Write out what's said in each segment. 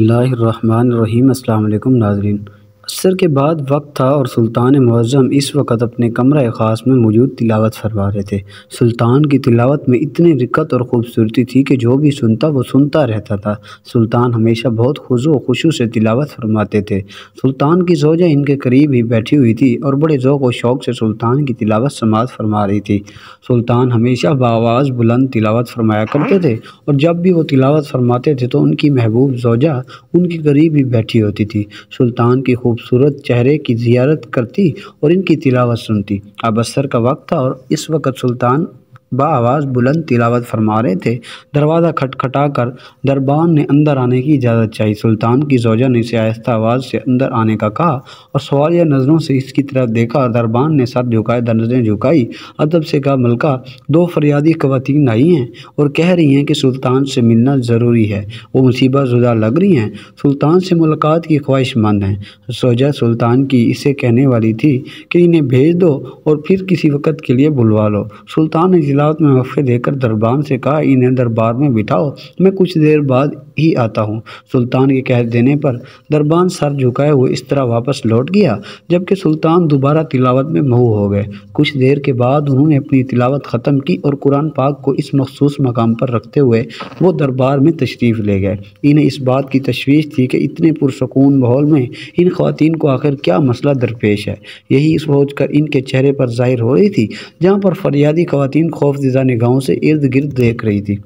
बिस्मिल्लाहिर्रहमानिर्रहीम। अस्सलाम वालेकुम नाज़रीन। असर के बाद वक्त था और सुल्तान मुअज़्ज़म इस वक्त अपने कमरा ख़ास में मौजूद तिलावत फरमा रहे थे। सुल्तान की तिलावत में इतनी रिक्कत और ख़ूबसूरती थी कि जो भी सुनता वो सुनता रहता था। सुल्तान हमेशा बहुत खुशू खुशू से तिलावत फरमाते थे। सुल्तान की ज़ौजा इनके करीब ही बैठी हुई थी और बड़े ज़ौक़ व शौक़ से सुल्तान की तिलावत समाअत फरमा रही थी। सुल्तान हमेशा बाआवाज़ बुलंद तिलावत फरमाया करते थे और जब भी वो तिलावत फरमाते थे तो उनकी महबूब ज़ौजा उनके करीब ही बैठी होती थी। सुल्तान की खूबसूरत चेहरे की ज़ियारत करती और इनकी तिलावत सुनती। अब असर का वक्त था और इस वक्त सुल्तान बाआवाज़ बुलंद तिलावत फरमा रहे थे। दरवाज़ा खटखटा कर दरबान ने अंदर आने की इजाज़त चाही। सुल्तान की ज़ौजा ने इसे आहिस्ता आवाज़ से अंदर आने का कहा और सवालिया नज़रों से इसकी तरफ देखा। दरबान ने सर झुकाए, नज़रें झुकाई, अदब से कहा, मलका, दो फरियादी ख़वातीन आई हैं और कह रही हैं कि सुल्तान से मिलना ज़रूरी है। वो मुसीबत ज़ुदा लग रही हैं, सुल्तान से मुलाकात की ख्वाहिशमंद हैं। ज़ौजा सुल्तान की इसे कहने वाली थी कि इन्हें भेज दो और फिर किसी वक़्त के लिए बुलवा लो। सुल्तान ने तिलावत में वक़फ़े देकर दरबान से कहा, इन्हें दरबार में बिठाओ, मैं कुछ देर बाद ही आता हूँ। सुल्तान के कह देने पर दरबान सर झुकाए हुए इस तरह वापस लौट गया जबकि सुल्तान दोबारा तिलावत में मशगूल हो गए। कुछ देर के बाद उन्होंने अपनी तिलावत ख़त्म की और कुरान पाक को इस मख़सूस मकाम पर रखते हुए वो दरबार में तशरीफ़ ले गए। इन्हें इस बात की तशवीश थी कि इतने पुरसकून माहौल में इन ख़वातीन को आखिर क्या मसला दरपेश है। यही सोच कर इनके चेहरे पर ज़ाहिर हो रही थी। जहाँ पर फरियादी ख़वातीन खौफज़दा निगाहों से इर्द गिर्द देख रही थी।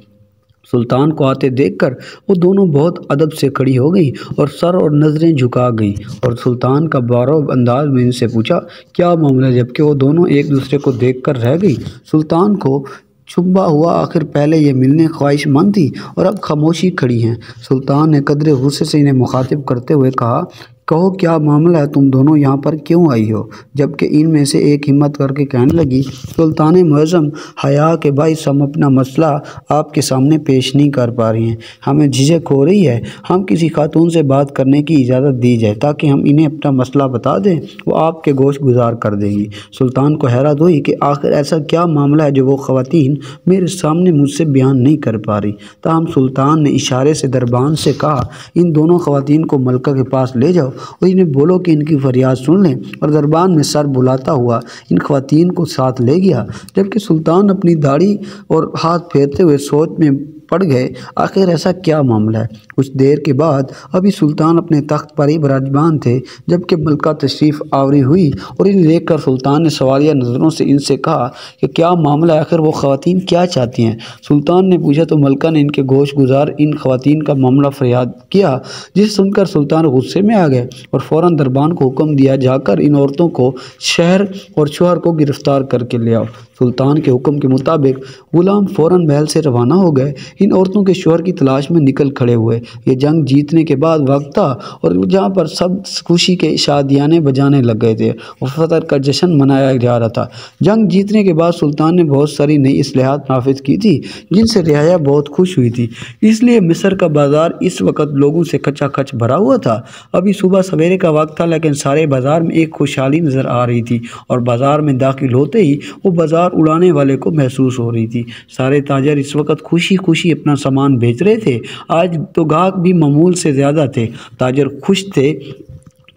सुल्तान को आते देखकर वो दोनों बहुत अदब से खड़ी हो गई और सर और नज़रें झुका गई और सुल्तान का बारौब अंदाज में इनसे पूछा, क्या मामला, जबकि वो दोनों एक दूसरे को देखकर रह गई। सुल्तान को छुपा हुआ आखिर पहले ये मिलने ख्वाहिशमंद थी और अब खामोशी खड़ी हैं। सुल्तान ने कदरे गुस्से से इन्हें मुखातिब करते हुए कहा, कहो क्या मामला है, तुम दोनों यहाँ पर क्यों आई हो। जबकि इनमें से एक हिम्मत करके कहने लगी, सुल्तान मुअज़्ज़म, हया के बाइस हम अपना मसला आपके सामने पेश नहीं कर पा रही हैं। हमें झिझक हो रही है। हम किसी खातून से बात करने की इजाज़त दी जाए ताकि हम इन्हें अपना मसला बता दें, वो आपके गोश गुजार कर देंगी। सुल्तान को हैरत हुई कि आखिर ऐसा क्या मामला है जो वो ख़वातीन मेरे सामने मुझसे बयान नहीं कर पा रही। ताहम सुल्तान ने इशारे से दरबान से कहा, इन दोनों ख़वातीन को मलका के पास ले जाओ और इन्हें बोलो कि इनकी फरियाद सुन लें। और दरबान में सर बुलाता हुआ इन ख़वातीन को साथ ले गया। जबकि सुल्तान अपनी दाढ़ी और हाथ फेरते हुए सोच में पड़ गए, आखिर ऐसा क्या मामला है। कुछ देर के बाद अभी सुल्तान अपने तख्त पर ही विराजमान थे जबकि मलका तशरीफ़ आवरी हुई और इन्हें देखकर सुल्तान ने सवालिया नज़रों से इनसे कहा कि क्या मामला है, आखिर वो ख़वातीन क्या चाहती हैं। सुल्तान ने पूछा तो मलका ने इनके गोश गुजार इन ख़वातीन का मामला फरियाद किया, जिसे सुनकर सुल्तान गुस्से में आ गए और फ़ौरन दरबान को हुक्म दिया, जाकर इन औरतों को शहर और शौहर को गिरफ़्तार करके ले आओ। सुल्तान के हुक्म के मुताबिक गुलाम फ़ौरन महल से रवाना हो गए। इन औरतों के शौहर की तलाश में निकल खड़े हुए। ये जंग जीतने के बाद वक्त था और जहाँ पर सब खुशी के शादियाने बजाने लग गए थे और फतह का जश्न मनाया जा रहा था। जंग जीतने के बाद सुल्तान ने बहुत सारी नई इस्लाहात नाफिज की थी जिनसे रियाया बहुत खुश हुई थी। इसलिए मिस्र का बाज़ार इस वक्त लोगों से खचाखच भरा हुआ था। अभी सुबह सवेरे का वक्त था लेकिन सारे बाज़ार में एक खुशहाली नज़र आ रही थी और बाज़ार में दाखिल होते ही वो बाज़ार उड़ाने वाले को महसूस हो रही थी। सारे ताजर इस वक्त खुशी खुशी अपना सामान बेच रहे थे। आज तो गाहक भी मामूल से ज़्यादा थे। ताजर खुश थे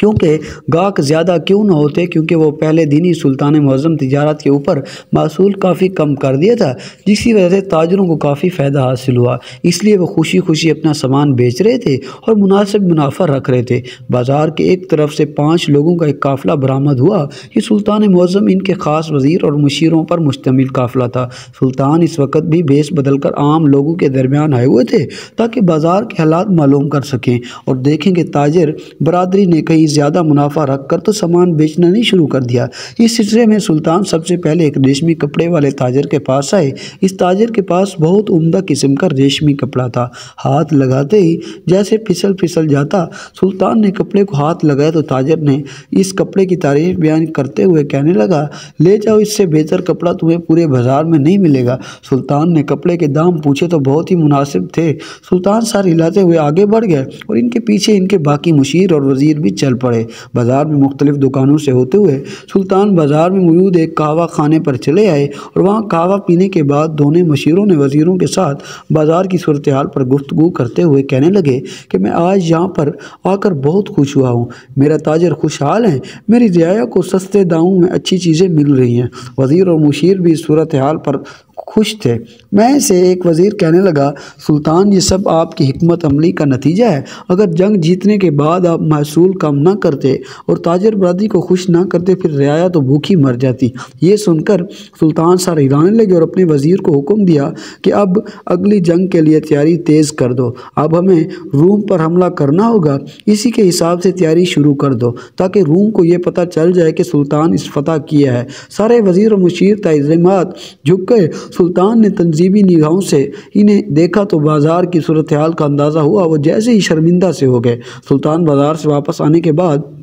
क्योंकि गाहक ज़्यादा क्यों ना होते, क्योंकि वो पहले दिन ही सुल्तान मुअज़्ज़म तिजारत के ऊपर मासूल काफ़ी कम कर दिया था, जिसकी वजह से ताजरों को काफ़ी फ़ायदा हासिल हुआ। इसलिए वो खुशी खुशी अपना सामान बेच रहे थे और मुनासिब मुनाफा रख रहे थे। बाज़ार के एक तरफ से 5 लोगों का एक काफ़िला बरामद हुआ। ये सुल्तान मुअज़्ज़म इनके ख़ास वज़ीर और मुशीरों पर मुश्तमिल काफ़िला था। सुल्तान इस वक्त भी भेस बदल कर आम लोगों के दरमियान आए हुए थे ताकि बाज़ार के हालात मालूम कर सकें और देखें कि ताजर बरादरी ने कहीं ज़्यादा मुनाफा रखकर तो सामान बेचना नहीं शुरू कर दिया। इस सिलसिले में सुल्तान सबसे पहले एक रेशमी कपड़े वाले ताजर के पास आए। इस ताजर के पास बहुत उम्दा किस्म का रेशमी कपड़ा था। हाथ लगाते ही जैसे फिसल जाता। सुल्तान ने कपड़े को हाथ लगाया तो ताजर ने इस कपड़े की तारीफ बयान करते हुए कहने लगा, ले जाओ, इससे बेहतर कपड़ा तुम्हें पूरे बाजार में नहीं मिलेगा। सुल्तान ने कपड़े के दाम पूछे तो बहुत ही मुनासिब थे। सुल्तान सर हिलाते हुए आगे बढ़ गए और इनके पीछे इनके बाकी मुशीर और वज़ीर भी चल पड़े। बाजार में मुख्तलिफ दुकानों से होते हुए सुल्तान बाजार में मौजूद एक कहवा खाने पर चले आए और वहाँ कहवा पीने के बाद दोनों मशीरों ने वजीरों के साथ बाजार की सूरत हाल पर गुफ्तगू करते हुए कहने लगे कि मैं आज यहाँ पर आकर बहुत खुश हुआ हूँ। मेरा ताजर खुशहाल है, मेरी रियाया को सस्ते दामों में अच्छी चीज़ें मिल रही हैं। वज़ीर और मुशीर भी इस सूरत हाल पर खुश थे। मैं से एक वज़ीर कहने लगा, सुल्तान ये सब आपकी हिकमत अमली का नतीजा है। अगर जंग जीतने के बाद आप महसूल कम ना करते और ताजर बरादरी को खुश ना करते फिर रियाया तो भूखी मर जाती। ये सुनकर सुल्तान सर हिलाने लगे और अपने वज़ीर को हुक्म दिया कि अब अगली जंग के लिए तैयारी तेज़ कर दो। अब हमें रूम पर हमला करना होगा, इसी के हिसाब से तैयारी शुरू कर दो ताकि रूम को ये पता चल जाए कि सुल्तान इस फतह किया है। सारे वज़ीर और मुशीर ताज़ीमात झुक गए। सुल्तान ने तंजीबी निगाहों से इन्हें देखा तो बाजार की सूरत हाल का अंदाज़ा हुआ। वो जैसे ही शर्मिंदा से हो गए। सुल्तान बाजार से वापस आने के बाद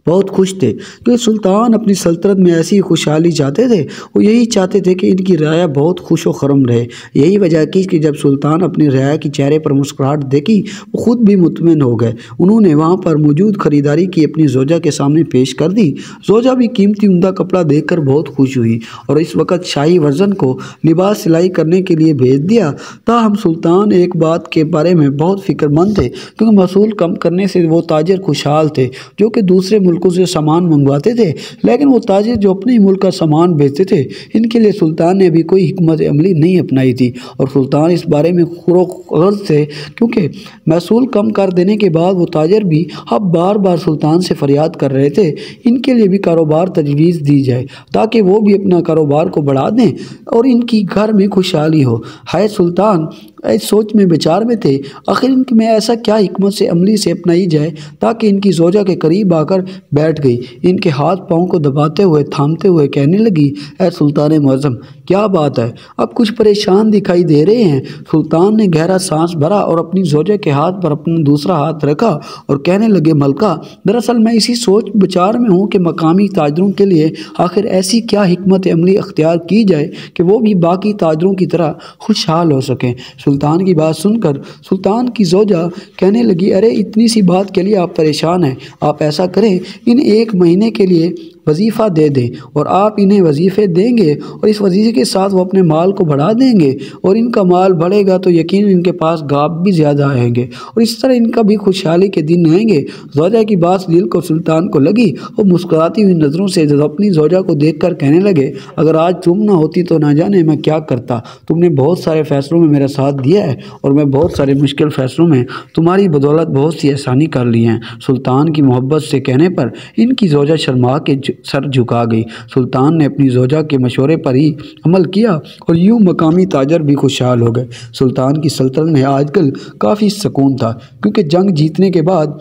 बहुत खुश थे क्योंकि सुल्तान अपनी सल्तनत में ऐसी खुशहाली चाहते थे। वो यही चाहते थे कि इनकी रियाया बहुत खुश व खरम रहे। यही वजह की कि जब सुल्तान अपनी रियाया की चेहरे पर मुस्कुराहट देखी वो खुद भी मुतमिन हो गए। उन्होंने वहाँ पर मौजूद ख़रीदारी की अपनी जोजा के सामने पेश कर दी। जोजा भी कीमती उम्दा कपड़ा देखकर बहुत खुश हुई और इस वक्त शाही वर्जन को लिबास सिलाई करने के लिए भेज दिया। ताहम सुल्तान एक बात के बारे में बहुत फिक्रमंद थे क्योंकि महसूल कम करने से वो ताजर खुशहाल थे जो कि दूसरे मुल्कों से सामान मंगवाते थे, लेकिन वो ताजिर जो अपने ही मुल्क का सामान बेचते थे इनके लिए सुल्तान ने अभी कोई हिकमत अमली नहीं अपनाई थी और सुल्तान इस बारे में खुरगर्ज थे क्योंकि महसूल कम कर देने के बाद वो ताजिर भी अब बार बार सुल्तान से फरियाद कर रहे थे इनके लिए भी कारोबार तजवीज़ दी जाए ताकि वो भी अपना कारोबार को बढ़ा दें और इनकी घर में खुशहाली हो। हाय सुल्तान इस सोच में विचार में थे आखिर इनकी में ऐसा क्या हिकमत से अमली से अपनाई जाए ताकि इनकी जोजा के करीब आकर बैठ गई। इनके हाथ पाँव को दबाते हुए थामते हुए कहने लगी, ऐ सुल्तान मुअज़्ज़म क्या बात है, अब कुछ परेशान दिखाई दे रहे हैं। सुल्तान ने गहरा सांस भरा और अपनी जोजा के हाथ पर अपना दूसरा हाथ रखा और कहने लगे, मलका दरअसल मैं इसी सोच विचार में हूँ कि मकामी ताजरों के लिए आखिर ऐसी क्या हिकमत अमली अख्तियार की जाए कि वो भी बाकी ताजरों की तरह खुशहाल हो सकें। सुल्तान की बात सुनकर सुल्तान की जोजा कहने लगी, अरे इतनी सी बात के लिए आप परेशान हैं, आप ऐसा करें इन 1 महीने के लिए वजीफ़ा दे दें और आप इन्हें वजीफ़े देंगे और इस वजीफ़े के साथ वो अपने माल को बढ़ा देंगे और इनका माल बढ़ेगा तो यकीन इनके पास गाब भी ज़्यादा आएंगे और इस तरह इनका भी खुशहाली के दिन आएंगे। जोजा की बात दिल को सुल्तान को लगी और मुस्कुराती हुई नज़रों से अपनी जोजा को देख कर कहने लगे, अगर आज तुम ना होती तो ना जाने मैं क्या करता। तुमने बहुत सारे फ़ैसलों में मेरा साथ दिया है और मैं बहुत सारे मुश्किल फ़ैसलों में तुम्हारी बदौलत बहुत सी आसानी कर ली हैं। सुल्तान की मोहब्बत से कहने पर इनकी जोजा शर्मा के सर झुका गई। सुल्तान ने अपनी जोजा के मशवरे पर ही अमल किया और यूं मकामी ताजर भी खुशहाल हो गए। सुल्तान की सल्तनत में आजकल काफ़ी सुकून था क्योंकि जंग जीतने के बाद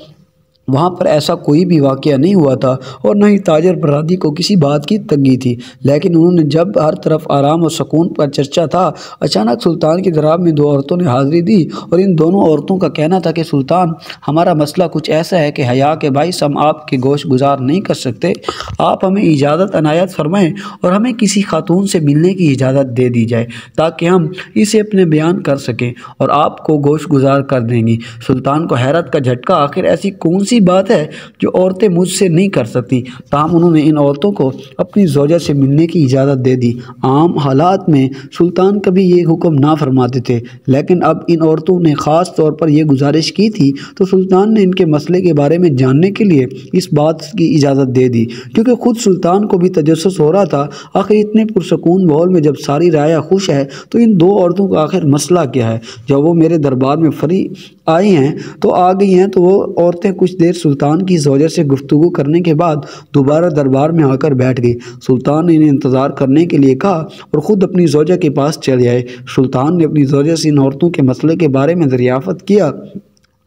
वहाँ पर ऐसा कोई भी वाक़या नहीं हुआ था और न ही ताजर बरादरी को किसी बात की तंगी थी। लेकिन उन्होंने जब हर तरफ आराम और सुकून पर चर्चा था, अचानक सुल्तान की दरबार में 2 औरतों ने हाज़िरी दी और इन दोनों औरतों का कहना था कि सुल्तान हमारा मसला कुछ ऐसा है कि हया के बाइस हम आपके गोश गुजार नहीं कर सकते। आप हमें इजाज़त अनायत फरमाएँ और हमें किसी खातून से मिलने की इजाज़त दे दी जाए ताकि हम इसे अपने बयान कर सकें और आपको गोश गुजार कर देंगी। सुल्तान को हैरत का झटका, आखिर ऐसी कौन सी बात है जो औरतें मुझसे नहीं कर सकती। ताहम उन्होंने इन औरतों को अपनी जोजा से मिलने की इजाज़त दे दी। आम हालात में सुल्तान कभी ये हुक्म ना फरमाते थे, लेकिन अब इन औरतों ने ख़ास तौर पर यह गुजारिश की थी तो सुल्तान ने इनके मसले के बारे में जानने के लिए इस बात की इजाज़त दे दी क्योंकि ख़ुद सुल्तान को भी तजस्सुस हो रहा था। आखिर इतने पुरसकून माहौल में जब सारी राया खुश है तो इन 2 औरतों का आखिर मसला क्या है। जब वो मेरे दरबार में फ्री आई हैं तो आ गई हैं तो वो औरतें कुछ देर सुल्तान की जोजा से गुफ्तगू करने के बाद दोबारा दरबार में आकर बैठ गई। सुल्तान ने इन्हें इंतज़ार करने के लिए कहा और ख़ुद अपनी जोजा के पास चले आए। सुल्तान ने अपनी जोजा से इन औरतों के मसले के बारे में दरियाफ़त किया,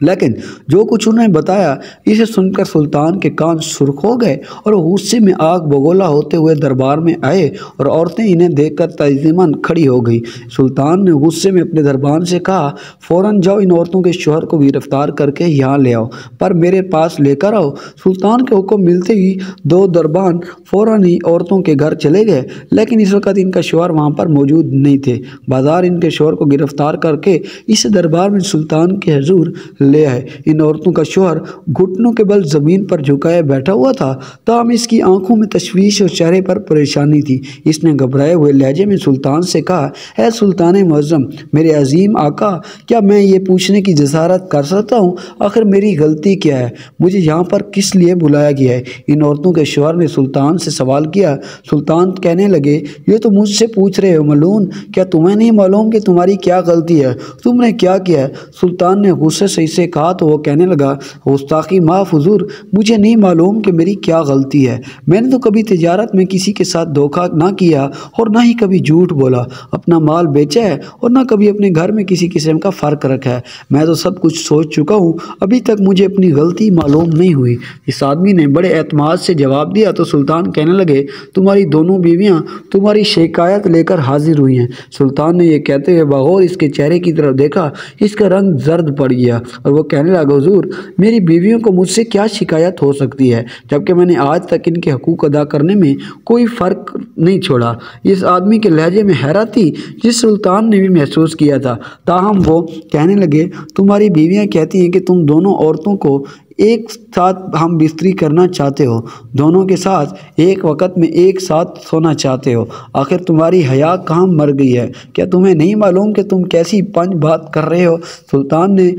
लेकिन जो कुछ उन्होंने बताया इसे सुनकर सुल्तान के कान सुर्ख हो गए और गुस्से में आग बगोला होते हुए दरबार में आए और औरतें इन्हें देखकर तज़ीमन खड़ी हो गई। सुल्तान ने गुस्से में अपने दरबान से कहा, फ़ौरन जाओ इन औरतों के शोहर को गिरफ्तार करके यहाँ ले आओ, पर मेरे पास लेकर आओ। सुल्तान के हुक्म मिलते ही 2 दरबान फ़ौरन ही औरतों के घर चले गए, लेकिन इस वक्त इनका शोहर वहाँ पर मौजूद नहीं थे। बाजार इनके शोहर को गिरफ्तार करके इस दरबार में सुल्तान के हुजूर ले आए। इन औरतों का शौहर घुटनों के बल ज़मीन पर झुकाए बैठा हुआ था, ताहम इसकी आंखों में तशवीश और चेहरे पर परेशानी थी। इसने घबराए हुए लहजे में सुल्तान से कहा, है सुल्तान मुअज़्ज़म, मेरे अजीम आका, क्या मैं ये पूछने की जसारत कर सकता हूँ, आखिर मेरी गलती क्या है? मुझे यहाँ पर किस लिए बुलाया गया है? इन औरतों के शौहर ने सुल्तान से सवाल किया। सुल्तान कहने लगे, ये तो मुझसे पूछ रहे हो मलून, क्या तुम्हें नहीं मालूम कि तुम्हारी क्या गलती है? तुमने क्या किया है? सुल्तान ने गुस्से से इसे कहा तो वो कहने लगा, गुस्ताखी माफ़ हुजूर, मुझे नहीं मालूम कि मेरी क्या गलती है। मैंने तो कभी तिजारत में किसी के साथ धोखा ना किया और ना ही कभी झूठ बोला, अपना माल बेचा है और ना कभी अपने घर में किसी किस्म का फ़र्क रखा है। मैं तो सब कुछ सोच चुका हूँ, अभी तक मुझे अपनी गलती मालूम नहीं हुई। इस आदमी ने बड़े एतमाद से जवाब दिया तो सुल्तान कहने लगे, तुम्हारी दोनों बीवियाँ तुम्हारी शिकायत लेकर हाजिर हुई हैं। सुल्तान ने यह कहते हुए बगौर इसके चेहरे की तरफ देखा। इसका रंग जर्द पड़ गया और वो कहने लगा, हुजूर, मेरी बीवियों को मुझसे क्या शिकायत हो सकती है, जबकि मैंने आज तक इनके हकूक़ अदा करने में कोई फ़र्क नहीं छोड़ा। इस आदमी के लहजे में हैरत थी, जिस सुल्तान ने भी महसूस किया था। ताहम वो कहने लगे, तुम्हारी बीवियाँ कहती हैं कि तुम दोनों औरतों को एक साथ हम बिस्तरी करना चाहते हो, दोनों के साथ एक वक्त में एक साथ सोना चाहते हो। आखिर तुम्हारी हया कहाँ मर गई है? क्या तुम्हें नहीं मालूम कि तुम कैसी पंच बात कर रहे हो? सुल्तान ने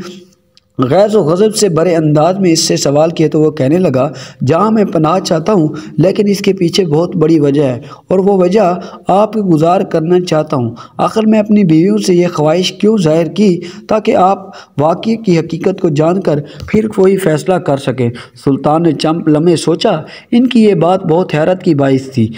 गैज़ व गज़ब से बड़े अंदाज में इससे सवाल किए तो वो कहने लगा, जहाँ मैं पनाह चाहता हूँ, लेकिन इसके पीछे बहुत बड़ी वजह है और वो वजह आपके गुजार करना चाहता हूँ। आखिर मैं अपनी बीवियों से ये ख्वाहिश क्यों ज़ाहिर की, ताकि आप वाक़ई की हकीकत को जानकर फिर कोई फ़ैसला कर सकें। सुल्तान ने चंद लम्हे सोचा। इनकी ये बात बहुत हैरत की बाइस थी।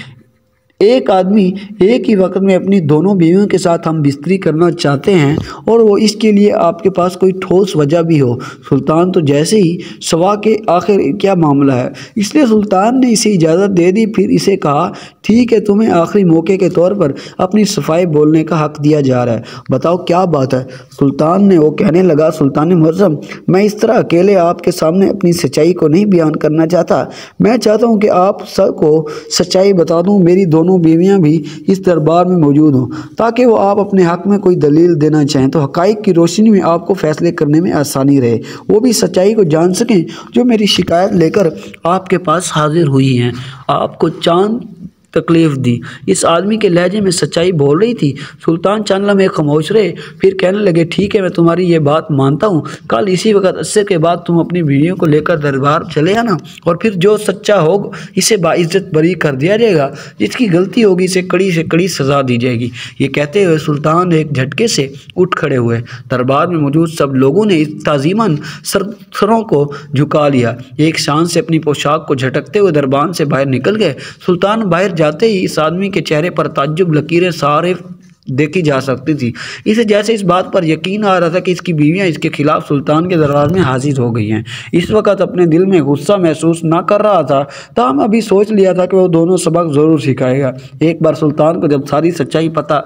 एक आदमी एक ही वक्त में अपनी दोनों बीवियों के साथ हम बिस्तरी करना चाहते हैं और वो इसके लिए आपके पास कोई ठोस वजह भी हो। सुल्तान तो जैसे ही सवा के आखिर क्या मामला है, इसलिए सुल्तान ने इसे इजाज़त दे दी। फिर इसे कहा, ठीक है, तुम्हें आखिरी मौके के तौर पर अपनी सफाई बोलने का हक दिया जा रहा है, बताओ क्या बात है? सुल्तान ने वो कहने लगा, सुल्तान मुअज़्ज़म, मैं इस तरह अकेले आपके सामने अपनी सच्चाई को नहीं बयान करना चाहता। मैं चाहता हूँ कि आप सबको सच्चाई बता दूँ। मेरी दोनों बीवियां भी इस दरबार में मौजूद हों, ताकि वो आप अपने हक में कोई दलील देना चाहें तो हक़ाइक़ की रोशनी में आपको फैसले करने में आसानी रहे, वो भी सच्चाई को जान सकें जो मेरी शिकायत लेकर आपके पास हाजिर हुई हैं। आपको चांद तकलीफ़ दी। इस आदमी के लहजे में सच्चाई बोल रही थी। सुल्तान चंद लम्हे खामोश रहे, फिर कहने लगे, ठीक है, मैं तुम्हारी ये बात मानता हूँ। कल इसी वक्त अस्सर के बाद तुम अपनी बीवियों को लेकर दरबार चले आना और फिर जो सच्चा होगा इसे बाइज्जत बरी कर दिया जाएगा, जिसकी गलती होगी इसे कड़ी से कड़ी सज़ा दी जाएगी। ये कहते हुए सुल्तान एक झटके से उठ खड़े हुए। दरबार में मौजूद सब लोगों ने ताज़ीमन सरों को झुका लिया। एक शान से अपनी पोशाक को झटकते हुए दरबार से बाहर निकल गए। सुल्तान बाहर जाते ही इस आदमी के चेहरे पर ताज्जुब लकीरें सारे देखी जा सकती थी। इसे जैसे इस बात पर यकीन आ रहा था कि इसकी बीवियां इसके खिलाफ सुल्तान के दरबार में हाजिर हो गई हैं। इस वक्त अपने दिल में गुस्सा महसूस ना कर रहा था, ताहम अभी सोच लिया था कि वो दोनों सबक ज़रूर सिखाएगा। एक बार सुल्तान को जब सारी सच्चाई पता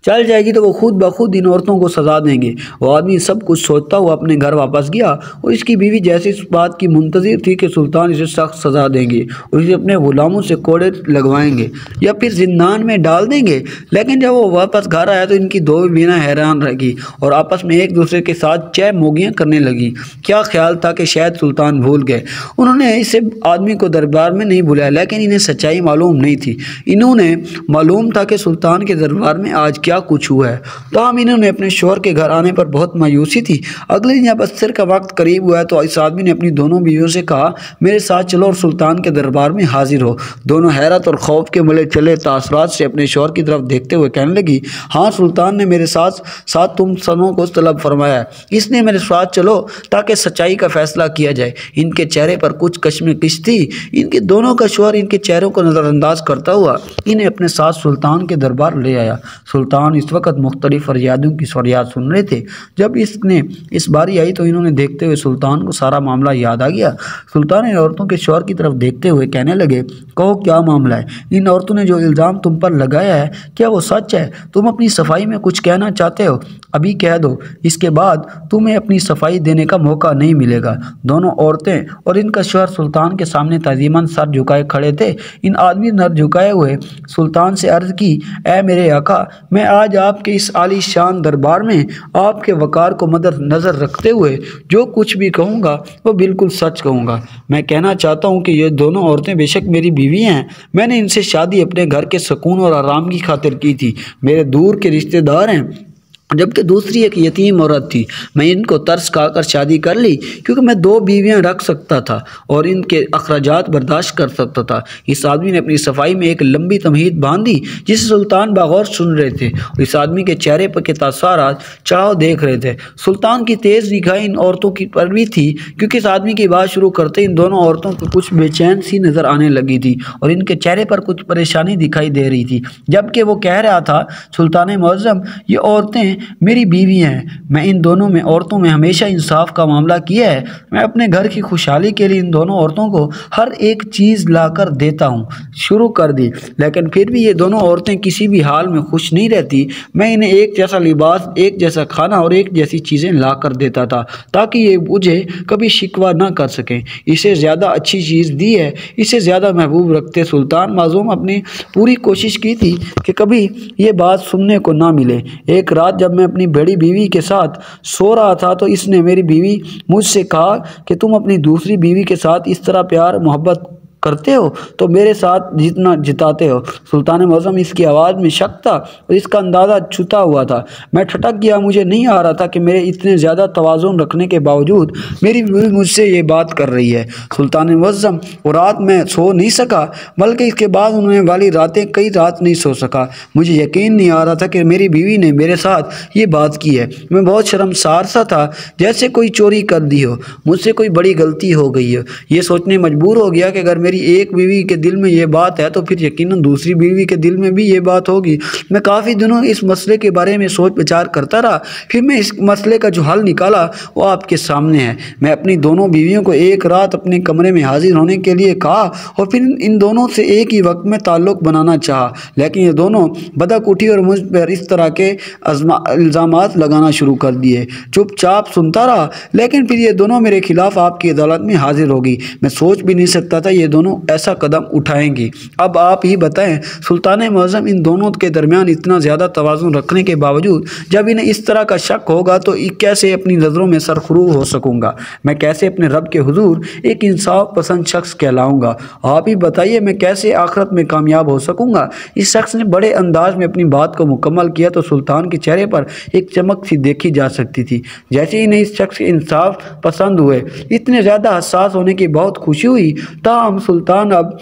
चल जाएगी तो वो खुद ब खुद इन औरतों को सजा देंगे। वो आदमी सब कुछ सोचता हुआ अपने घर वापस गया और इसकी बीवी जैसे इस बात की मुंतज़िर थी कि सुल्तान इसे सख्त सज़ा देंगे और इसे अपने गुलामों से कोड़े लगवाएंगे या फिर जिंदान में डाल देंगे। लेकिन जब वो वापस घर आया तो इनकी दो बीवियां हैरान रह गई और आपस में एक दूसरे के साथ चह मोगियाँ करने लगी। क्या ख्याल था कि शायद सुल्तान भूल गए। उन्होंने इसे आदमी को दरबार में नहीं बुलाया, लेकिन इन्हें सच्चाई मालूम नहीं थी। इन्होंने मालूम था कि सुल्तान के दरबार में आज क्या कुछ हुआ है। ताहम इन्होंने अपने शौहर के घर आने पर बहुत मायूसी थी। अगले दिन जब अस्सर का वक्त करीब हुआ तो इस आदमी ने अपनी दोनों बीवियों से कहा, मेरे साथ चलो और सुल्तान के दरबार में हाजिर हो। दोनों हैरत और खौफ के मले चले तासरात से अपने शौहर की तरफ देखते हुए कहने लगी, हाँ, सुल्तान ने मेरे साथ साथ तुम सबों को तलब फरमाया है, इसलिए मेरे साथ चलो ताकि सच्चाई का फैसला किया जाए। इनके चेहरे पर कुछ कश्मकश थी। इनके दोनों का शौहर इनके चेहरों को नज़रअंदाज करता हुआ इन्हें अपने साथ सुल्तान के दरबार ले आया। सुल्तान इस वक्त मुख्तलिफ फरियादों की फरियाद सुन रहे थे। जब इसने इस बारी आई तो इन्होंने देखते हुए सुल्तान को सारा मामला याद आ गया। सुल्तान इन औरतों के शौहर की तरफ देखते हुए कहने लगे, कहो क्या मामला है? इन औरतों ने जो इल्ज़ाम तुम पर लगाया है क्या वो सच है? तुम अपनी सफाई में कुछ कहना चाहते हो? अभी कह दो, इसके बाद तुम्हें अपनी सफाई देने का मौका नहीं मिलेगा। दोनों औरतें और इनका शौहर सुल्तान के सामने तज़ीमन सर झुकाए खड़े थे। इन आदमी नर झुकाए हुए सुल्तान से अर्ज़ की, ए मेरे आका, मैं आज आपके इस आलीशान दरबार में आपके वक़ार को मद्देनज़र रखते हुए जो कुछ भी कहूँगा वो बिल्कुल सच कहूँगा। मैं कहना चाहता हूँ कि ये दोनों औरतें बेशक मेरी बीवी हैं। मैंने इनसे शादी अपने घर के सुकून और आराम की खातिर की थी। मेरे दूर के रिश्तेदार हैं, जबकि दूसरी एक यतीम औरत थी। मैं इनको तरस खाकर शादी कर ली क्योंकि मैं 2 बीवियां रख सकता था और इनके अखराजात बर्दाश्त कर सकता था। इस आदमी ने अपनी सफाई में एक लंबी तमहीद बांधी जिसे सुल्तान बागौर सुन रहे थे और इस आदमी के चेहरे पर के तासरात चढ़ाव देख रहे थे। सुल्तान की तेज़ निगाह इन औरतों की पर भी थी क्योंकि इस आदमी की बात शुरू करते इन दोनों औरतों को कुछ बेचैन सी नज़र आने लगी थी और इनके चेहरे पर कुछ परेशानी दिखाई दे रही थी। जबकि वो कह रहा था, सुल्तान मुअज़्ज़म, ये औरतें मेरी बीवी हैं। मैं इन दोनों में औरतों में हमेशा इंसाफ का मामला किया है। मैं अपने घर की खुशहाली के लिए इन दोनों औरतों को हर एक चीज़ लाकर देता हूँ। शुरू कर दी, लेकिन फिर भी ये दोनों औरतें किसी भी हाल में खुश नहीं रहती। मैं इन्हें एक जैसा लिबास, एक जैसा खाना और एक जैसी चीज़ें ला कर देता था ताकि ये मुझे कभी शिकवा ना कर सकें। इसे ज़्यादा अच्छी चीज़ दी है, इसे ज़्यादा महबूब रखते। सुल्तान मासूम अपनी पूरी कोशिश की थी कि कभी ये बात सुनने को ना मिले। एक रात जब मैं अपनी बड़ी बीवी के साथ सो रहा था तो इसने, मेरी बीवी, मुझसे कहा कि तुम अपनी दूसरी बीवी के साथ इस तरह प्यार मोहब्बत करते हो तो मेरे साथ जितना जिताते हो। सुल्तान मुअज़्ज़म, इसकी आवाज़ में शक था और इसका अंदाज़ा छुटा हुआ था। मैं ठटक गया। मुझे नहीं आ रहा था कि मेरे इतने ज़्यादा तवाज़ुन रखने के बावजूद मेरी बीवी मुझसे ये बात कर रही है। सुल्तान मुअज़्ज़म, वो रात मैं सो नहीं सका, बल्कि इसके बाद उन्होंने वाली रातें कई रात नहीं सो सका। मुझे यकीन नहीं आ रहा था कि मेरी बीवी ने मेरे साथ ये बात की है। मैं बहुत शर्मसार सा था, जैसे कोई चोरी कर दी हो, मुझसे कोई बड़ी गलती हो गई हो। ये सोचने मजबूर हो गया कि अगर मेरी एक बीवी के दिल में ये बात है तो फिर यकीनन दूसरी बीवी के दिल में भी ये बात होगी। मैं काफ़ी दिनों इस मसले के बारे में सोच विचार करता रहा। फिर मैं इस मसले का जो हल निकाला वो आपके सामने है। मैं अपनी दोनों बीवियों को एक रात अपने कमरे में हाजिर होने के लिए कहा और फिर इन दोनों से एक ही वक्त में ताल्लुक़ बनाना चाहा, लेकिन ये दोनों बदक उठी और मुझ पर इस तरह के इल्ज़ामात लगाना शुरू कर दिए। चुपचाप सुनता रहा, लेकिन फिर ये दोनों मेरे खिलाफ आपकी अदालत में हाजिर होगी। मैं सोच भी नहीं सकता था ये दोनों ऐसा कदम उठाएंगी। अब आप ही बताएं, सुल्तान मुअज़्ज़म, इन दोनों के दरमियान इतना ज़्यादा तवाज़ुन रखने के बावजूद जब इन्हें इस तरह का शक होगा तो कैसे अपनी नज़रों में सरखरू हो सकूँगा? मैं कैसे अपने रब के हुजूर एक इंसाफ पसंद शख्स कहलाऊँगा? आप ही बताइए, मैं कैसे आखिरत में कामयाब हो सकूँगा? इस शख्स ने बड़े अंदाज में अपनी बात को मुकम्मल किया तो सुल्तान के चेहरे पर एक चमक सी देखी जा सकती थी। जैसे ही इन्हें इस शख्स के इंसाफ पसंद हुए, इतने ज़्यादा हसास होने की बहुत खुशी हुई। ताहम सुल्तान अब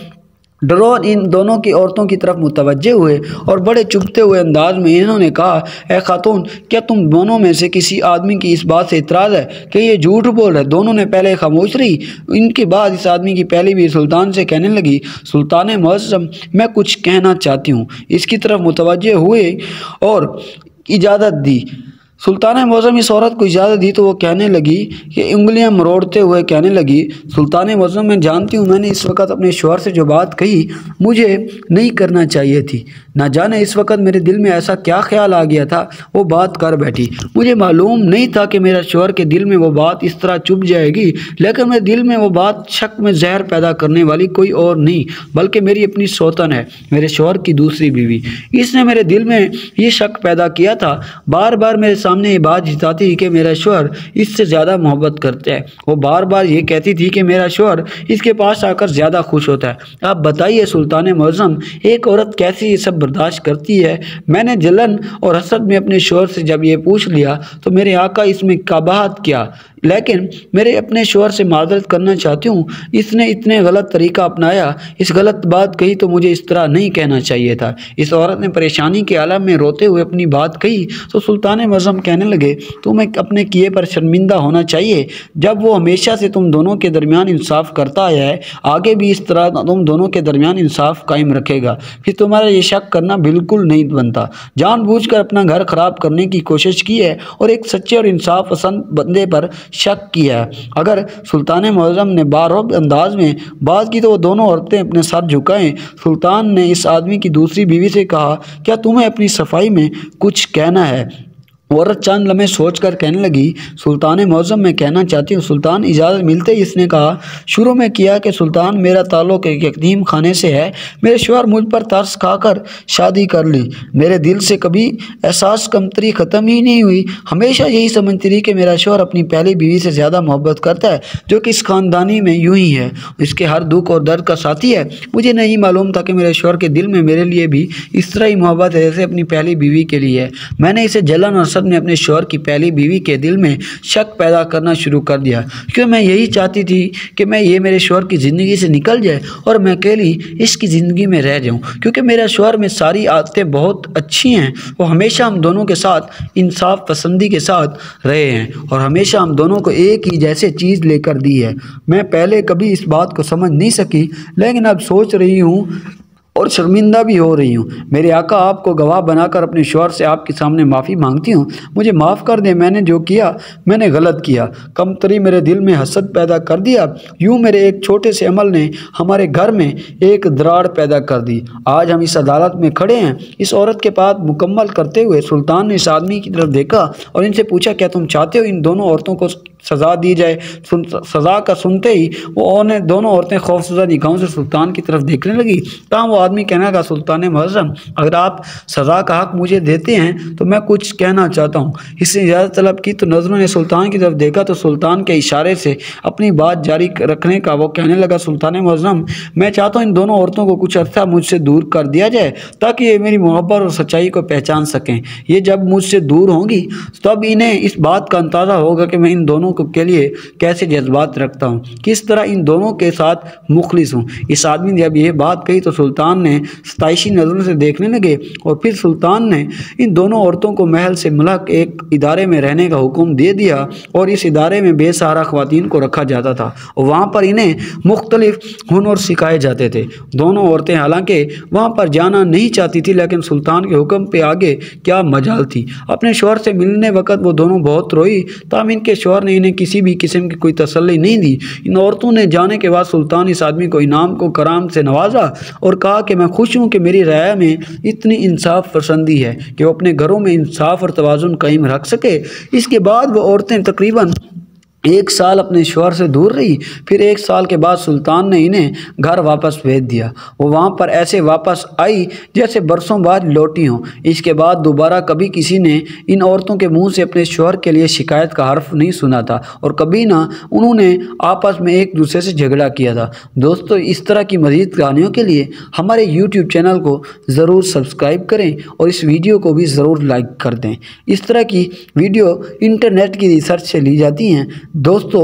डरोन इन दोनों की औरतों की तरफ मुतवज्जे हुए और बड़े चुभते हुए अंदाज में इन्होंने कहा, ए खातून, क्या तुम दोनों में से किसी आदमी की इस बात से इतराज़ है कि ये झूठ बोल रहे? दोनों ने पहले खामोश रही। इनके बाद इस आदमी की पहली भी सुल्तान से कहने लगी, सुल्तान मुअज़्ज़म, मैं कुछ कहना चाहती हूँ। इसकी तरफ मुतवज्जे हुए और इजाज़त दी। सुल्तान मुअज़्ज़म इस औरत को इजाज़त दी तो वो कहने लगी कि उंगलियां मरोड़ते हुए कहने लगी, सुल्तान मुअज़्ज़म, मैं जानती हूँ मैंने इस वक्त अपने शौहर से जो बात कही मुझे नहीं करना चाहिए थी। ना जाने इस वक्त मेरे दिल में ऐसा क्या ख्याल आ गया था, वो बात कर बैठी। मुझे मालूम नहीं था कि मेरा शौहर के दिल में वो बात इस तरह चुभ जाएगी, लेकिन मेरे दिल में वो बात शक में जहर पैदा करने वाली कोई और नहीं बल्कि मेरी अपनी सौतन है, मेरे शौहर की दूसरी बीवी। इसने मेरे दिल में ये शक पैदा किया था। बार बार मेरे सामने ये बात जिताती थी कि मेरा शौहर इससे ज़्यादा मोहब्बत करता है। वो बार बार ये कहती थी कि मेरा शौहर इसके पास आकर ज़्यादा खुश होता है। आप बताइए सुल्तान मुअज़्ज़म, एक औरत कैसे ये सब बर्दाश्त करती है? मैंने जलन और हसद में अपने शौहर से जब ये पूछ लिया तो मेरे आका इसमें कबाहत क्या, लेकिन मेरे अपने शौहर से माजरत करना चाहती हूँ। इसने इतने गलत तरीका अपनाया, इस गलत बात कही तो मुझे इस तरह नहीं कहना चाहिए था। इस औरत ने परेशानी के आलम में रोते हुए अपनी बात कही तो सुल्तान मुअज़्ज़म कहने लगे, तुम्हें अपने किए पर शर्मिंदा होना चाहिए। जब वो हमेशा से तुम दोनों के दरमियान इंसाफ करता आया है, आगे भी इस तरह तुम दोनों के दरमियान इंसाफ कायम रखेगा। फिर तुम्हारा ये शक करना बिल्कुल नहीं बनता। जानबूझकर अपना घर खराब करने की कोशिश की है और एक सच्चे और इंसाफ पसंद बंदे पर शक किया है। अगर सुल्तान मुअज़्ज़म ने बारोब अंदाज में बात की तो वो दोनों औरतें अपने सर झुकाएं। सुल्तान ने इस आदमी की दूसरी बीवी से कहा, क्या तुम्हें अपनी सफाई में कुछ कहना है? औरत चंद लम्हे सोचकर कहने लगी, सुल्तान मौज़म, मैं कहना चाहती हूँ। सुल्तान इजाज़त मिलते ही इसने कहा, शुरू में किया कि सुल्तान, मेरा ताल्लुक़ एक यतीम खाने से है। मेरे शौहर मुझ पर तरस खाकर शादी कर ली। मेरे दिल से कभी एहसास कमतरी ख़त्म ही नहीं हुई। हमेशा यही समझती रही कि मेरा शौहर अपनी पहली बीवी से ज़्यादा मोहब्बत करता है, जो कि इस ख़ानदानी में यूँ ही है, इसके हर दुख और दर्द का साथी है। मुझे नहीं मालूम था कि मेरे शौहर के दिल में मेरे लिए भी इस तरह ही मोहब्बत है जैसे अपनी पहली बीवी के लिए है। मैंने इसे जलन और ने अपने शौहर की पहली बीवी के दिल में शक पैदा करना शुरू कर दिया, क्योंकि मैं यही चाहती थी कि ये मेरे शौहर की ज़िंदगी से निकल जाए और मैं अकेली इसकी ज़िंदगी में रह जाऊं, क्योंकि मेरा शौहर में सारी आदतें बहुत अच्छी हैं। वो हमेशा हम दोनों के साथ इंसाफ पसंदी के साथ रहे हैं और हमेशा हम दोनों को एक ही जैसे चीज़ लेकर दी है। मैं पहले कभी इस बात को समझ नहीं सकी, लेकिन अब सोच रही हूँ और शर्मिंदा भी हो रही हूँ। मेरे आका, आपको गवाह बनाकर अपने शौहर से आपके सामने माफ़ी मांगती हूँ। मुझे माफ़ कर दें, मैंने जो किया मैंने गलत किया। कमतरी मेरे दिल में हसद पैदा कर दिया। यूँ मेरे एक छोटे से अमल ने हमारे घर में एक दरार पैदा कर दी। आज हम इस अदालत में खड़े हैं। इस औरत के पास मुकम्मल करते हुए सुल्तान ने इस आदमी की तरफ देखा और इनसे पूछा, क्या तुम चाहते हो इन दोनों औरतों को सज़ा दी जाए? सज़ा का सुनते ही दोनों औरतें खौफज़दा निगाहों से सुल्तान की तरफ देखने लगी। तब वो आदमी कहने लगा, सुल्तान मुअज़्ज़म, अगर आप सज़ा का हक़ मुझे देते हैं तो मैं कुछ कहना चाहता हूँ। इसने इजाज़त तलब की तो नज़रों ने सुल्तान की तरफ देखा तो सुल्तान के इशारे से अपनी बात जारी रखने का वो कहने लगा, सुल्तान मुअज़्ज़म, मैं चाहता हूँ इन दोनों औरतों को कुछ अर्सा मुझसे दूर कर दिया जाए ताकि ये मेरी मोहब्बत और सच्चाई को पहचान सकें। ये जब मुझसे दूर होंगी तब इन्हें इस बात का अंदाज़ा होगा कि मैं इन दोनों के लिए कैसे जज्बात रखता हूँ, किस तरह इन दोनों के साथ मुखलिस हूँ। इस आदमी ने जब यह बात कही तो सुल्तान ने सताइशी नज़रों से देखने लगे और फिर सुल्तान ने इन दोनों औरतों को महल से मुल्क एक इदारे में रहने का हुक्म दे दिया और इस इदारे में बेसहारा ख़वातीन को रखा जाता था और वहाँ पर इन्हें मुख्तलिफ हुनर सिखाए जाते थे। दोनों औरतें हालांकि वहाँ पर जाना नहीं चाहती थी, लेकिन सुल्तान के हुक्म पे आगे क्या मजाल थी। अपने शौहर से मिलने वक्त वो दोनों बहुत रोई, तब इनके शौहर ने इन्हें किसी भी किस्म की कोई तसल्ली नहीं दी। इन औरतों ने जाने के बाद सुल्तान इस आदमी को इनाम को कराम से नवाजा और कहा कि मैं खुश हूँ कि मेरी राय में इतनी इंसाफ पसंदी है कि वो अपने घरों में इंसाफ और तवाज़ुन कायम रख सके। इसके बाद वो औरतें तकरीबन 1 साल अपने शौहर से दूर रही। फिर 1 साल के बाद सुल्तान ने इन्हें घर वापस भेज दिया। वो वहाँ पर ऐसे वापस आई जैसे बरसों बाद लौटी हों। इसके बाद दोबारा कभी किसी ने इन औरतों के मुंह से अपने शौहर के लिए शिकायत का हर्फ नहीं सुना था और कभी ना उन्होंने आपस में एक दूसरे से झगड़ा किया था। दोस्तों, इस तरह की मज़ीद कहानियों के लिए हमारे YouTube चैनल को ज़रूर सब्सक्राइब करें और इस वीडियो को भी ज़रूर लाइक कर दें। इस तरह की वीडियो इंटरनेट की रिसर्च से ली जाती हैं। दोस्तों,